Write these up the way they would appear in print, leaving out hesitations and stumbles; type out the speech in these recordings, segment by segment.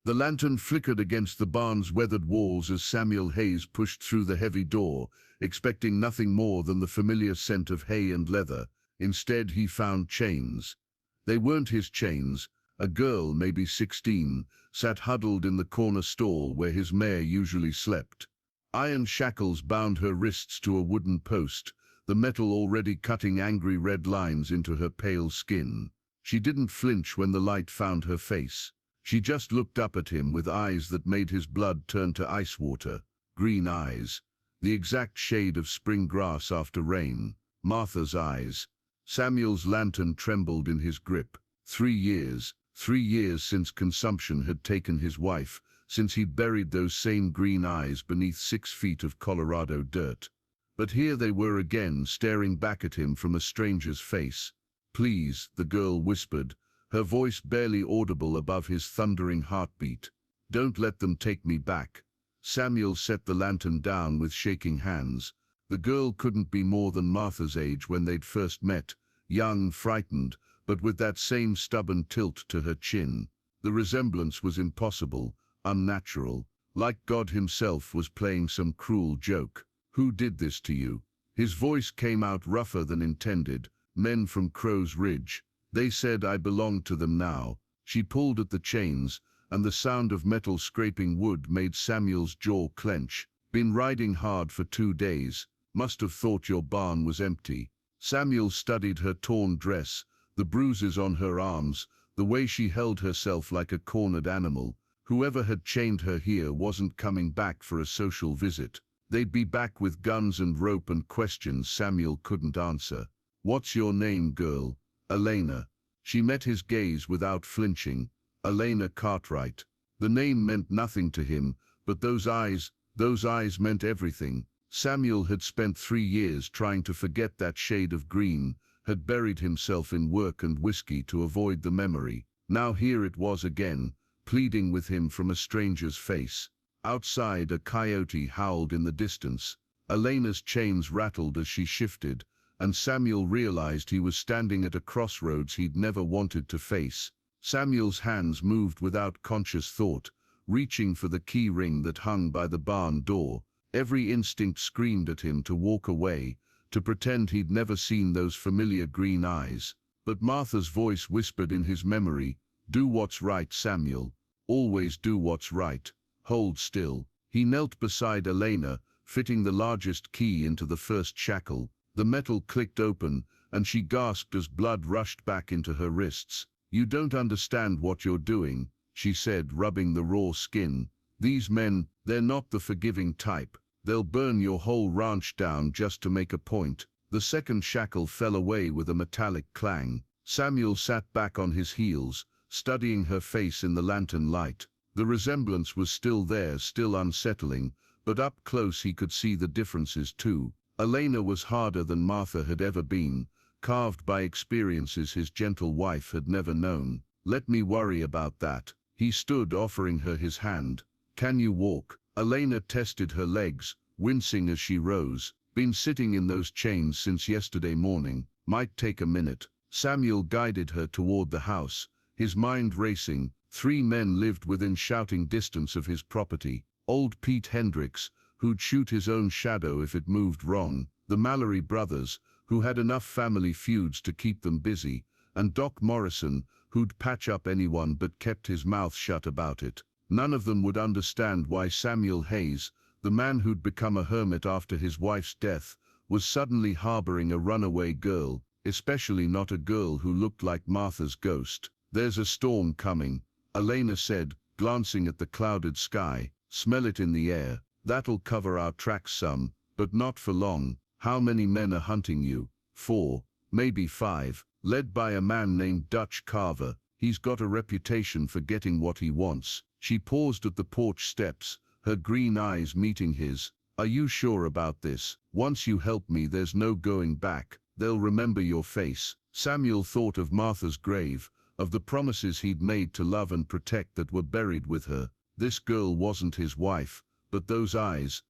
The lantern flickered against the barn's weathered walls as Samuel Hayes pushed through the heavy door, expecting nothing more than the familiar scent of hay and leather. Instead, he found chains. They weren't his chains. A girl, maybe 16, sat huddled in the corner stall where his mare usually slept. Iron shackles bound her wrists to a wooden post, the metal already cutting angry red lines into her pale skin. She didn't flinch when the light found her face. She just looked up at him with eyes that made his blood turn to ice water. Green eyes. The exact shade of spring grass after rain. Martha's eyes. Samuel's lantern trembled in his grip. 3 years. 3 years since consumption had taken his wife, since he'd buried those same green eyes beneath 6 feet of Colorado dirt. But here they were again, staring back at him from a stranger's face. "Please," the girl whispered, her voice barely audible above his thundering heartbeat. "Don't let them take me back." Samuel set the lantern down with shaking hands. The girl couldn't be more than Martha's age when they'd first met, young, frightened, but with that same stubborn tilt to her chin. The resemblance was impossible, unnatural, like God himself was playing some cruel joke. "Who did this to you?" His voice came out rougher than intended. "Men from Crow's Ridge. They said I belonged to them now." She pulled at the chains, and the sound of metal scraping wood made Samuel's jaw clench. "Been riding hard for 2 days. Must have thought your barn was empty." Samuel studied her torn dress, the bruises on her arms, the way she held herself like a cornered animal. Whoever had chained her here wasn't coming back for a social visit. They'd be back with guns and rope and questions Samuel couldn't answer. "What's your name, girl?" "Elena." She met his gaze without flinching. Elena Cartwright. The name meant nothing to him, but those eyes meant everything. Samuel had spent 3 years trying to forget that shade of green, had buried himself in work and whiskey to avoid the memory. Now here it was again, pleading with him from a stranger's face. Outside, a coyote howled in the distance. Elena's chains rattled as she shifted, and Samuel realized he was standing at a crossroads he'd never wanted to face. Samuel's hands moved without conscious thought, reaching for the key ring that hung by the barn door. Every instinct screamed at him to walk away, to pretend he'd never seen those familiar green eyes. But Martha's voice whispered in his memory, "Do what's right, Samuel. Always do what's right. Hold still." He knelt beside Elena, fitting the largest key into the first shackle. The metal clicked open, and she gasped as blood rushed back into her wrists. "You don't understand what you're doing," she said, rubbing the raw skin. "These men, they're not the forgiving type. They'll burn your whole ranch down just to make a point." The second shackle fell away with a metallic clang. Samuel sat back on his heels, studying her face in the lantern light. The resemblance was still there, still unsettling, but up close he could see the differences too. Elena was harder than Martha had ever been, carved by experiences his gentle wife had never known. "Let me worry about that." He stood, offering her his hand. "Can you walk?" Elena tested her legs, wincing as she rose. "Been sitting in those chains since yesterday morning. Might take a minute." Samuel guided her toward the house, his mind racing. 3 men lived within shouting distance of his property. Old Pete Hendricks, who'd shoot his own shadow if it moved wrong. The Mallory brothers, who had enough family feuds to keep them busy. And Doc Morrison, who'd patch up anyone but kept his mouth shut about it. None of them would understand why Samuel Hayes, the man who'd become a hermit after his wife's death, was suddenly harboring a runaway girl, especially not a girl who looked like Martha's ghost. "There's a storm coming," Elena said, glancing at the clouded sky. "Smell it in the air. That'll cover our tracks some, but not for long." "How many men are hunting you?" 4, maybe 5, led by a man named Dutch Carver. He's got a reputation for getting what he wants." She paused at the porch steps, her green eyes meeting his. "Are you sure about this? Once you help me, there's no going back. They'll remember your face." Samuel thought of Martha's grave, of the promises he'd made to love and protect that were buried with her. This girl wasn't his wife, but those eyes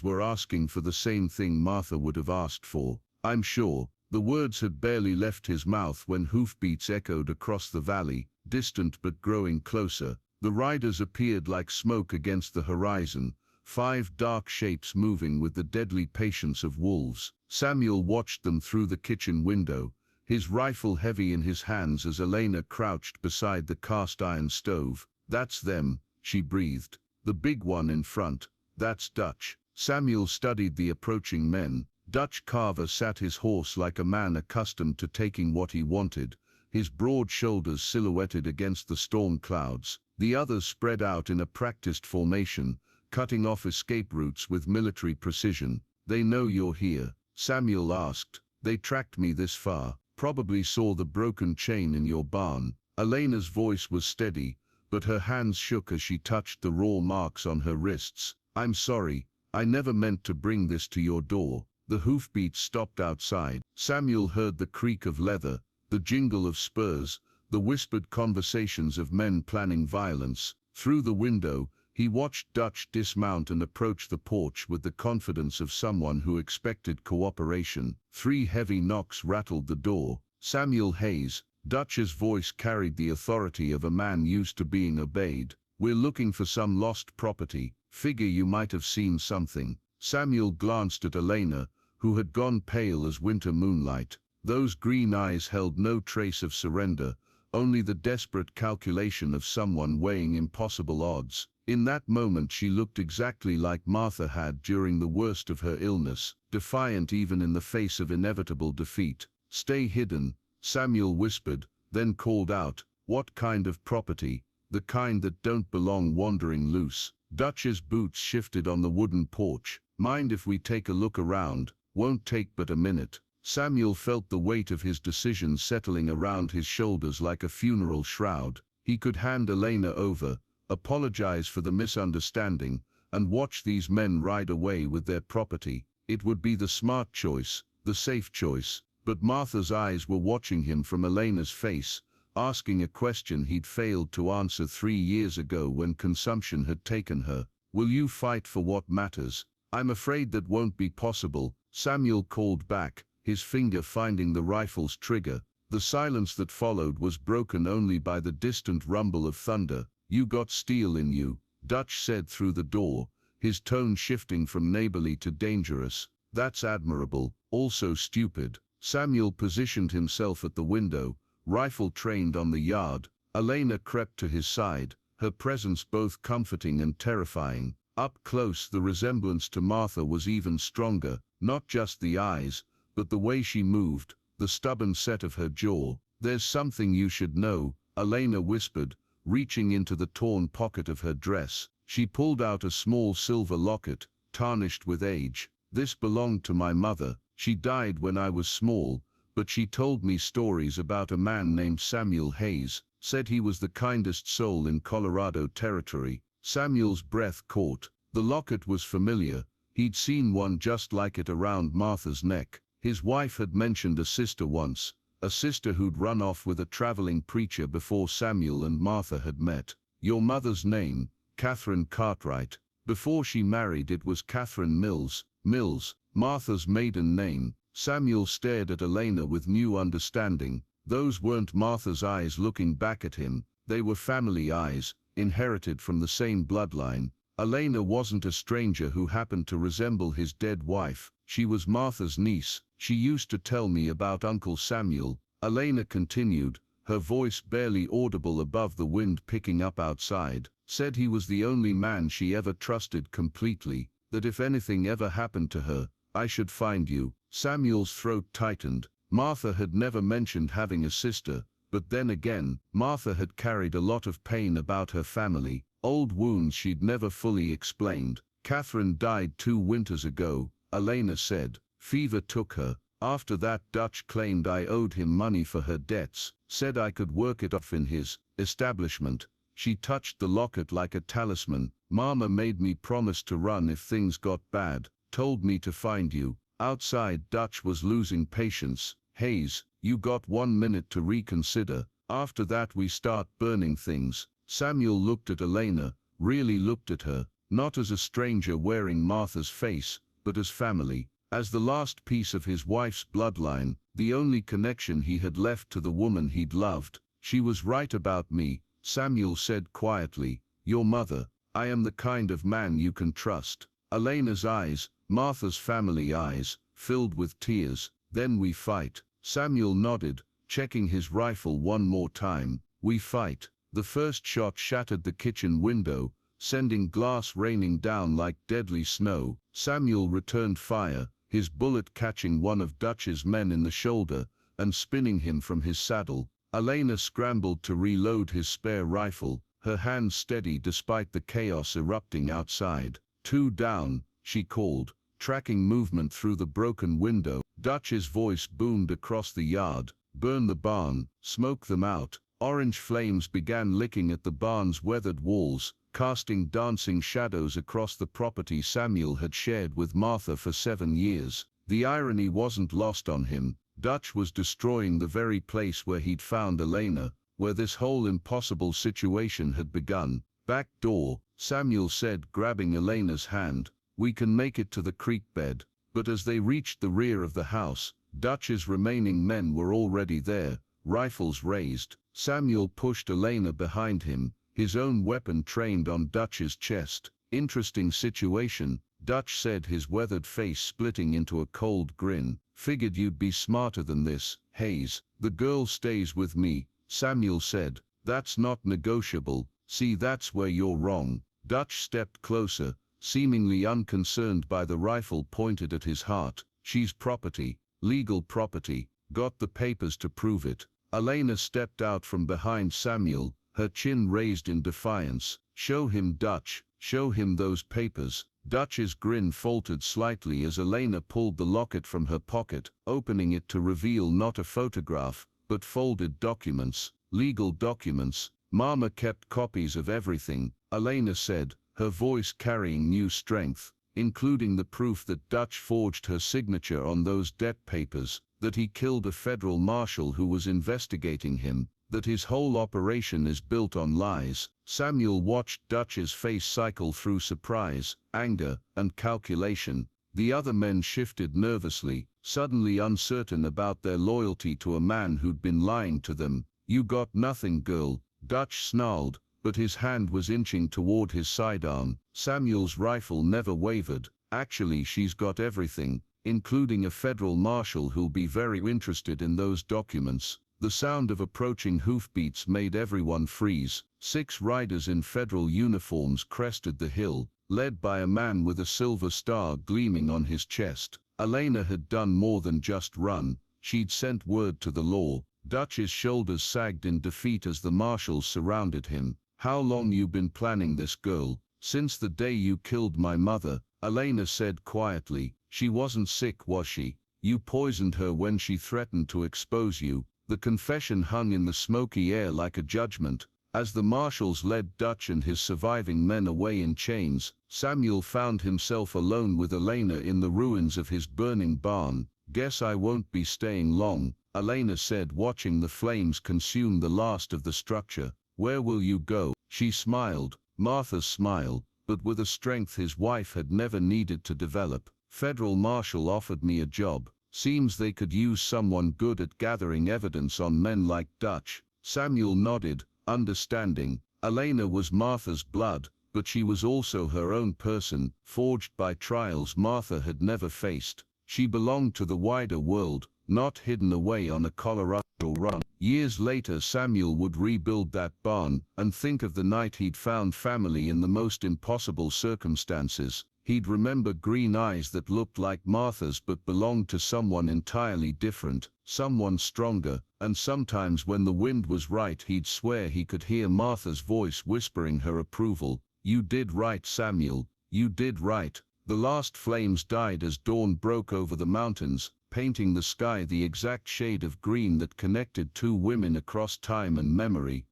were asking for the same thing Martha would have asked for. "I'm sure." The words had barely left his mouth when hoofbeats echoed across the valley, distant but growing closer. The riders appeared like smoke against the horizon, 5 dark shapes moving with the deadly patience of wolves. Samuel watched them through the kitchen window, his rifle heavy in his hands as Elena crouched beside the cast-iron stove. "That's them," she breathed. "The big one in front. That's Dutch." Samuel studied the approaching men. Dutch Carver sat his horse like a man accustomed to taking what he wanted, his broad shoulders silhouetted against the storm clouds. The others spread out in a practiced formation, cutting off escape routes with military precision. "They know you're here?" Samuel asked. "They tracked me this far. Probably saw the broken chain in your barn." Elena's voice was steady, but her hands shook as she touched the raw marks on her wrists. "I'm sorry. I never meant to bring this to your door." The hoofbeats stopped outside. Samuel heard the creak of leather, the jingle of spurs, the whispered conversations of men planning violence. Through the window, he watched Dutch dismount and approach the porch with the confidence of someone who expected cooperation. 3 heavy knocks rattled the door. "Samuel Hayes." Dutch's voice carried the authority of a man used to being obeyed. "We're looking for some lost property. Figure you might have seen something." Samuel glanced at Elena, who had gone pale as winter moonlight. Those green eyes held no trace of surrender, only the desperate calculation of someone weighing impossible odds. In that moment she looked exactly like Martha had during the worst of her illness, defiant even in the face of inevitable defeat. "Stay hidden," Samuel whispered, then called out, "What kind of property?" "The kind that don't belong wandering loose." Dutch's boots shifted on the wooden porch. "Mind if we take a look around?" "Won't take but a minute." Samuel felt the weight of his decision settling around his shoulders like a funeral shroud. He could hand Elena over, apologize for the misunderstanding, and watch these men ride away with their property. It would be the smart choice, the safe choice. But Martha's eyes were watching him from Elena's face, asking a question he'd failed to answer 3 years ago when consumption had taken her. "Will you fight for what matters?" "I'm afraid that won't be possible," Samuel called back, his finger finding the rifle's trigger. The silence that followed was broken only by the distant rumble of thunder. "You got steel in you," Dutch said through the door, his tone shifting from neighborly to dangerous. "That's admirable, also stupid." Samuel positioned himself at the window, rifle trained on the yard. Elena crept to his side, her presence both comforting and terrifying. Up close the resemblance to Martha was even stronger, not just the eyes, but the way she moved, the stubborn set of her jaw. "There's something you should know," Elena whispered, reaching into the torn pocket of her dress. She pulled out a small silver locket, tarnished with age. "This belonged to my mother. She died when I was small, but she told me stories about a man named Samuel Hayes, said he was the kindest soul in Colorado Territory." Samuel's breath caught. The locket was familiar. He'd seen one just like it around Martha's neck. His wife had mentioned a sister once, a sister who'd run off with a traveling preacher before Samuel and Martha had met. "Your mother's name?" "Catherine Cartwright. Before she married it was Catherine Mills." "Mills, Martha's maiden name." Samuel stared at Elena with new understanding. Those weren't Martha's eyes looking back at him, they were family eyes, inherited from the same bloodline. Elena wasn't a stranger who happened to resemble his dead wife. She was Martha's niece. "She used to tell me about Uncle Samuel," Elena continued, her voice barely audible above the wind picking up outside. "Said he was the only man she ever trusted completely, that if anything ever happened to her, I should find you." Samuel's throat tightened. Martha had never mentioned having a sister, but then again, Martha had carried a lot of pain about her family, old wounds she'd never fully explained. "Catherine died 2 winters ago," Elena said. "Fever took her. After that Dutch claimed I owed him money for her debts, said I could work it off in his establishment." She touched the locket like a talisman. "Mama made me promise to run if things got bad, told me to find you." Outside Dutch was losing patience. "Hayes, you got 1 minute to reconsider. After that we start burning things." Samuel looked at Elena, really looked at her, not as a stranger wearing Martha's face, but as family, as the last piece of his wife's bloodline, the only connection he had left to the woman he'd loved. "She was right about me," Samuel said quietly. Your mother. I am the kind of man you can trust. Elena's eyes, Martha's family eyes, filled with tears. Then we fight. Samuel nodded, checking his rifle one more time. We fight. The first shot shattered the kitchen window, sending glass raining down like deadly snow. Samuel returned fire, his bullet catching one of Dutch's men in the shoulder and spinning him from his saddle. Elena scrambled to reload his spare rifle, her hands steady despite the chaos erupting outside. Two down, she called, tracking movement through the broken window. Dutch's voice boomed across the yard. Burn the barn, smoke them out. Orange flames began licking at the barn's weathered walls, casting dancing shadows across the property Samuel had shared with Martha for 7 years. The irony wasn't lost on him. Dutch was destroying the very place where he'd found Elena, where this whole impossible situation had begun. Back door, Samuel said, grabbing Elena's hand. We can make it to the creek bed. But as they reached the rear of the house, Dutch's remaining men were already there, rifles raised. Samuel pushed Elena behind him, his own weapon trained on Dutch's chest. Interesting situation, Dutch said, his weathered face splitting into a cold grin. Figured you'd be smarter than this, Hayes. The girl stays with me, Samuel said. That's not negotiable. See, that's where you're wrong. Dutch stepped closer, seemingly unconcerned by the rifle pointed at his heart. She's property, legal property. Got the papers to prove it. Elena stepped out from behind Samuel, her chin raised in defiance. Show him, Dutch. Show him those papers. Dutch's grin faltered slightly as Elena pulled the locket from her pocket, opening it to reveal not a photograph, but folded documents. Legal documents. Mama kept copies of everything, Elena said, her voice carrying new strength, including the proof that Dutch forged her signature on those debt papers, that he killed a federal marshal who was investigating him, that his whole operation is built on lies. Samuel watched Dutch's face cycle through surprise, anger, and calculation. The other men shifted nervously, suddenly uncertain about their loyalty to a man who'd been lying to them. You got nothing, girl, Dutch snarled, but his hand was inching toward his sidearm. Samuel's rifle never wavered. Actually, she's got everything, including a federal marshal who'll be very interested in those documents. The sound of approaching hoofbeats made everyone freeze. 6 riders in federal uniforms crested the hill, led by a man with a silver star gleaming on his chest. Elena had done more than just run. She'd sent word to the law. Dutch's shoulders sagged in defeat as the marshals surrounded him. How long you been planning this, girl? Since the day you killed my mother, Elena said quietly. She wasn't sick, was she? You poisoned her when she threatened to expose you. The confession hung in the smoky air like a judgment. As the marshals led Dutch and his surviving men away in chains, Samuel found himself alone with Elena in the ruins of his burning barn. Guess I won't be staying long, Elena said, watching the flames consume the last of the structure. Where will you go? She smiled, Martha's smile, but with a strength his wife had never needed to develop. Federal marshal offered me a job. Seems they could use someone good at gathering evidence on men like Dutch. Samuel nodded, understanding. Elena was Martha's blood, but she was also her own person, forged by trials Martha had never faced. She belonged to the wider world, not hidden away on a Colorado run. Years later, Samuel would rebuild that barn and think of the night he'd found family in the most impossible circumstances. He'd remember green eyes that looked like Martha's but belonged to someone entirely different, someone stronger, and sometimes when the wind was right he'd swear he could hear Martha's voice whispering her approval. You did right, Samuel, you did right. The last flames died as dawn broke over the mountains, painting the sky the exact shade of green that connected 2 women across time and memory.